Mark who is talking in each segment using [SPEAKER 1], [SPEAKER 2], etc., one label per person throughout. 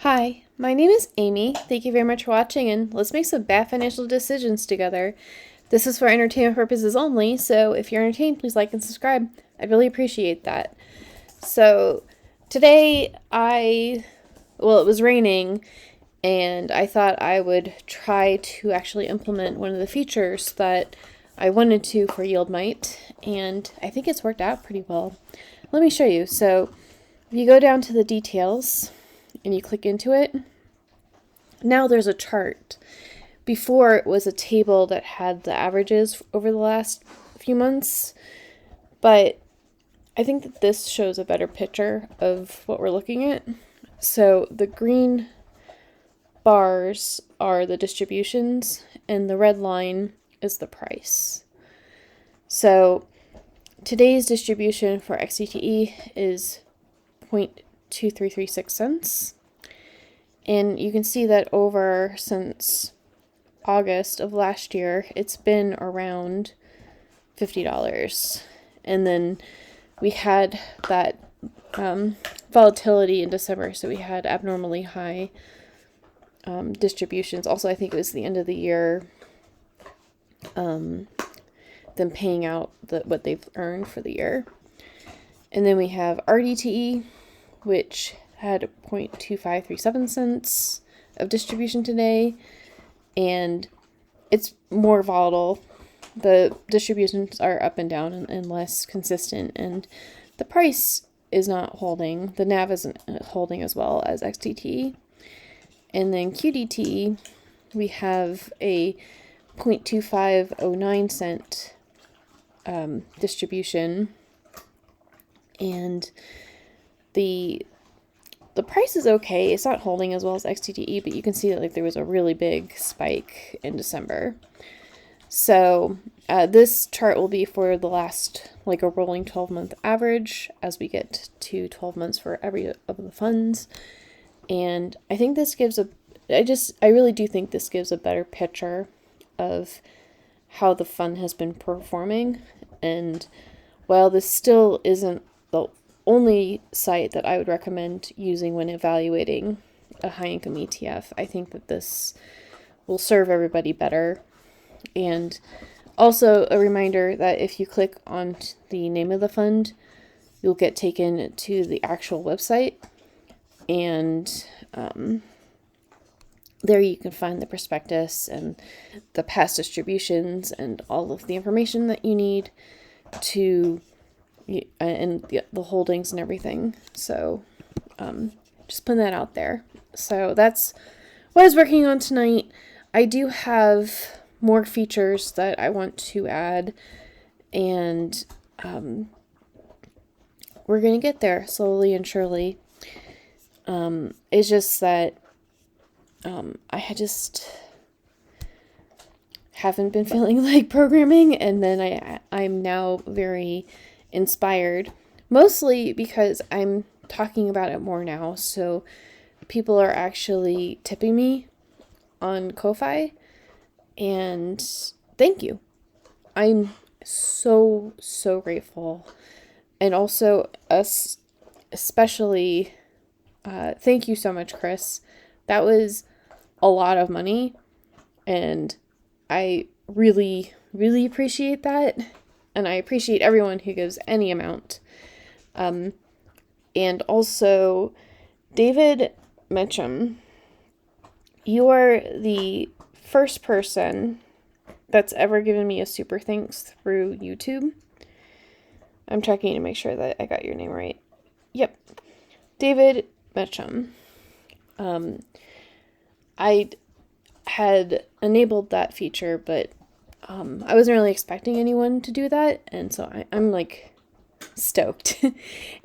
[SPEAKER 1] Hi, my name is Amy. Thank you very much for watching, and let's make some bad financial decisions together. This is for entertainment purposes only, so if you're entertained, please like and subscribe. I'd really appreciate that. So today it was raining, and I thought I would try to actually implement one of the features that I wanted to for YieldMight, and I think it's worked out pretty well. Let me show you. So if you go down to the details and you click into it, now there's a chart. Before it was a table that had the averages over the last few months, but I think that this shows a better picture of what we're looking at. So the green bars are the distributions and the red line is the price. So today's distribution for XCTE is 0.2336 cents. And you can see that since August of last year, it's been around $50. And then we had that volatility in December, so we had abnormally high distributions. Also, I think it was the end of the year, them paying out what they've earned for the year. And then we have RDTE, which had 0.2537 cents of distribution today, and it's more volatile. The distributions are up and down and less consistent, and the price is not holding. The NAV isn't holding as well as XTTE. And then QDTE, we have a 0.2509 cent distribution, and the price is okay. It's not holding as well as XTTE, but you can see that there was a really big spike in December. So this chart will be for the last, a rolling 12-month average as we get to 12 months for every of the funds. And I think this gives I really do think this gives a better picture of how the fund has been performing. And while this still isn't the only site that I would recommend using when evaluating a high-income ETF, I think that this will serve everybody better. And also a reminder that if you click on the name of the fund, you'll get taken to the actual website, and there you can find the prospectus and the past distributions and all of the information that you need to and the holdings and everything. So just putting that out there. So that's what I was working on tonight. I do have more features that I want to add, and we're going to get there slowly and surely. It's just that I just haven't been feeling like programming, and then I'm now very inspired, mostly because I'm talking about it more now, so people are actually tipping me on Ko-Fi, and thank you. I'm so grateful. And also especially thank you so much, Chris. That was a lot of money, and I really appreciate that. And I appreciate everyone who gives any amount. And also, David Mitchum, you are the first person that's ever given me a super thanks through YouTube. I'm checking to make sure that I got your name right. Yep. David Mitchum. I had enabled that feature, but I wasn't really expecting anyone to do that, and so I'm stoked.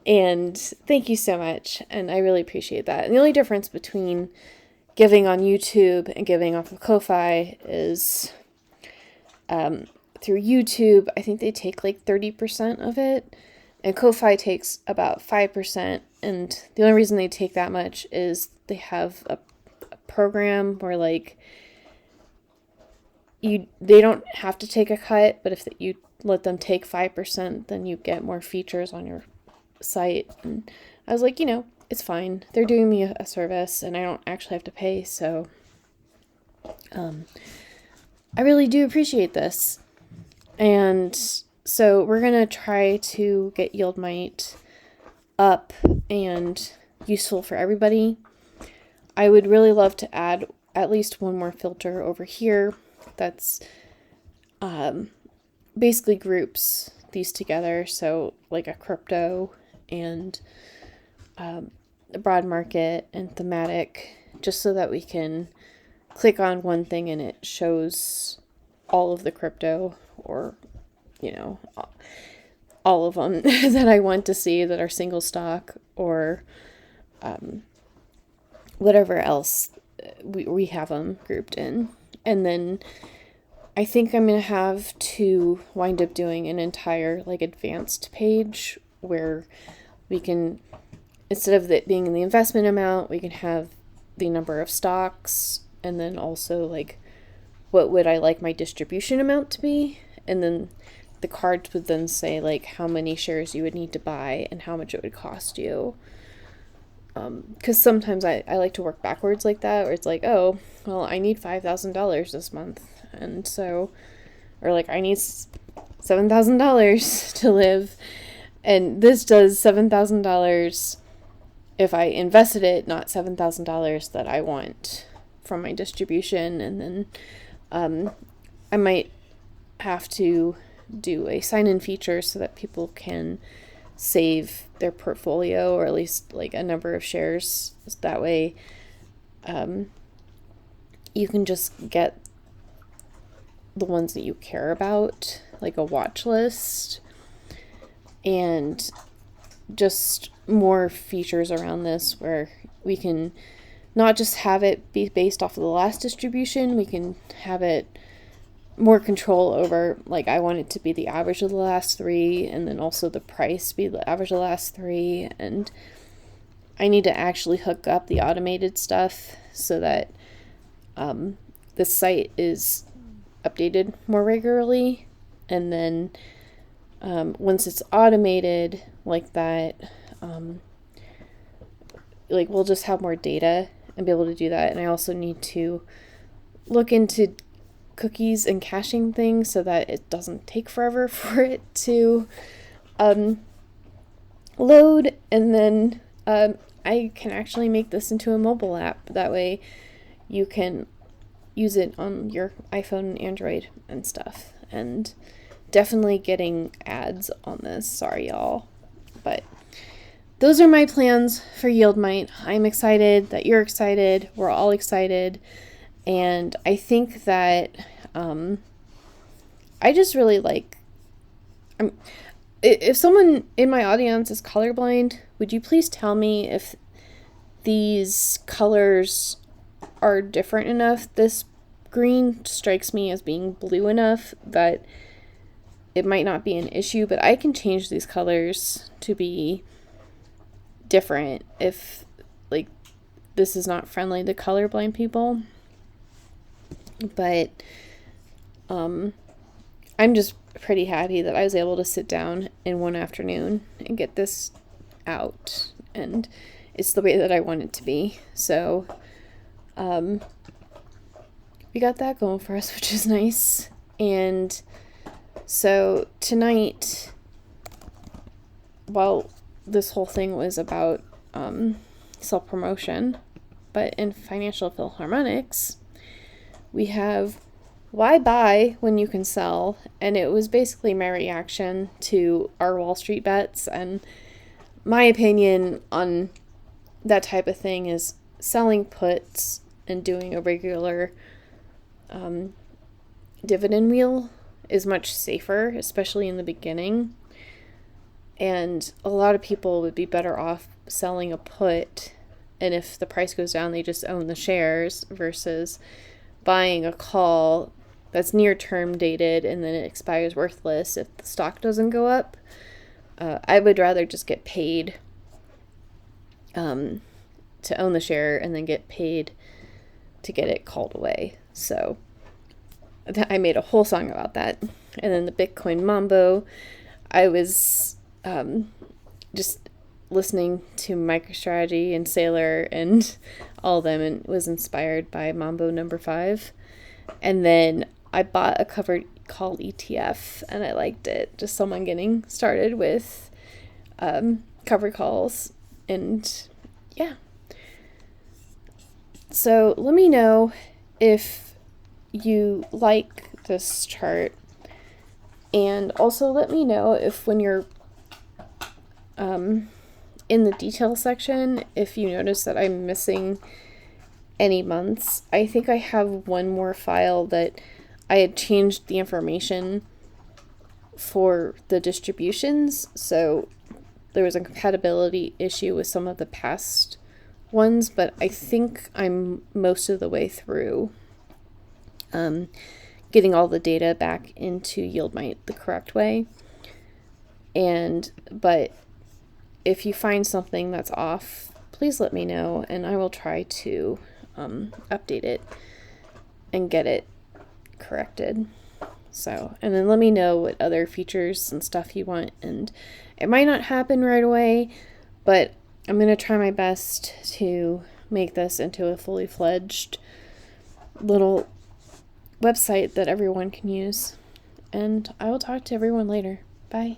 [SPEAKER 1] And thank you so much, and I really appreciate that. And the only difference between giving on YouTube and giving off of Ko-Fi is through YouTube, I think they take 30% of it, and Ko-Fi takes about 5%, and the only reason they take that much is they have a program where they don't have to take a cut, but if you let them take 5%, then you get more features on your site. And I was like, it's fine. They're doing me a service and I don't actually have to pay, so I really do appreciate this. And so we're going to try to get YieldMight up and useful for everybody. I would really love to add at least one more filter over here that's basically groups these together. So like a crypto and the broad market and thematic, just so that we can click on one thing and it shows all of the crypto, or, you know, all of them that I want to see that are single stock, or whatever else we have them grouped in. And then I think I'm going to have to wind up doing an entire like advanced page where we can, instead of it being in the investment amount, we can have the number of stocks, and then also like what would I like my distribution amount to be, and then the cards would then say like how many shares you would need to buy and how much it would cost you. Because sometimes I like to work backwards like that, where it's like, oh, well, I need $5,000 this month, and so, or like I need $7,000 to live, and this does $7,000 if I invested it, not $7,000 that I want from my distribution. And then I might have to do a sign-in feature so that people can save their portfolio, or at least like a number of shares. That way you can just get the ones that you care about, like a watch list, and just more features around this where we can not just have it be based off of the last distribution, we can have it more control over, like, I want it to be the average of the last three, and then also the price be the average of the last three. And I need to actually hook up the automated stuff so that the site is updated more regularly. And then once it's automated like that, like, we'll just have more data and be able to do that. And I also need to look into cookies and caching things so that it doesn't take forever for it to load. And then I can actually make this into a mobile app. That way you can use it on your iPhone and Android and stuff. And definitely getting ads on this. Sorry, y'all. But those are my plans for YieldMight. I'm excited that you're excited. We're all excited. And I think that I just really like, if someone in my audience is colorblind, would you please tell me if these colors are different enough? This green strikes me as being blue enough that it might not be an issue, but I can change these colors to be different if, like, this is not friendly to colorblind people. But I'm just pretty happy that I was able to sit down in one afternoon and get this out, and it's the way that I want it to be. So we got that going for us, which is nice. And so tonight, while this whole thing was about self-promotion, but in Financial Philharmonics, we have Why Buy When You Can Sell, and it was basically my reaction to our Wall Street bets. And my opinion on that type of thing is selling puts and doing a regular dividend wheel is much safer, especially in the beginning. And a lot of people would be better off selling a put, and if the price goes down, they just own the shares, versus buying a call that's near term dated and then it expires worthless if the stock doesn't go up. I would rather just get paid to own the share and then get paid to get it called away. So I made a whole song about that. And then the Bitcoin Mambo, I was just listening to MicroStrategy and Sailor and all of them, and was inspired by Mambo number 5. And then I bought a covered call ETF, and I liked it. Just someone getting started with covered calls, and yeah. So let me know if you like this chart, and also let me know if when you're in the detail section, if you notice that I'm missing any months. I think I have one more file that I had changed the information for the distributions, so there was a compatibility issue with some of the past ones, but I think I'm most of the way through getting all the data back into YieldMight the correct way. But if you find something that's off, please let me know, and I will try to update it and get it corrected. So, and then let me know what other features and stuff you want, and it might not happen right away, but I'm going to try my best to make this into a fully fledged little website that everyone can use. And I will talk to everyone later. Bye.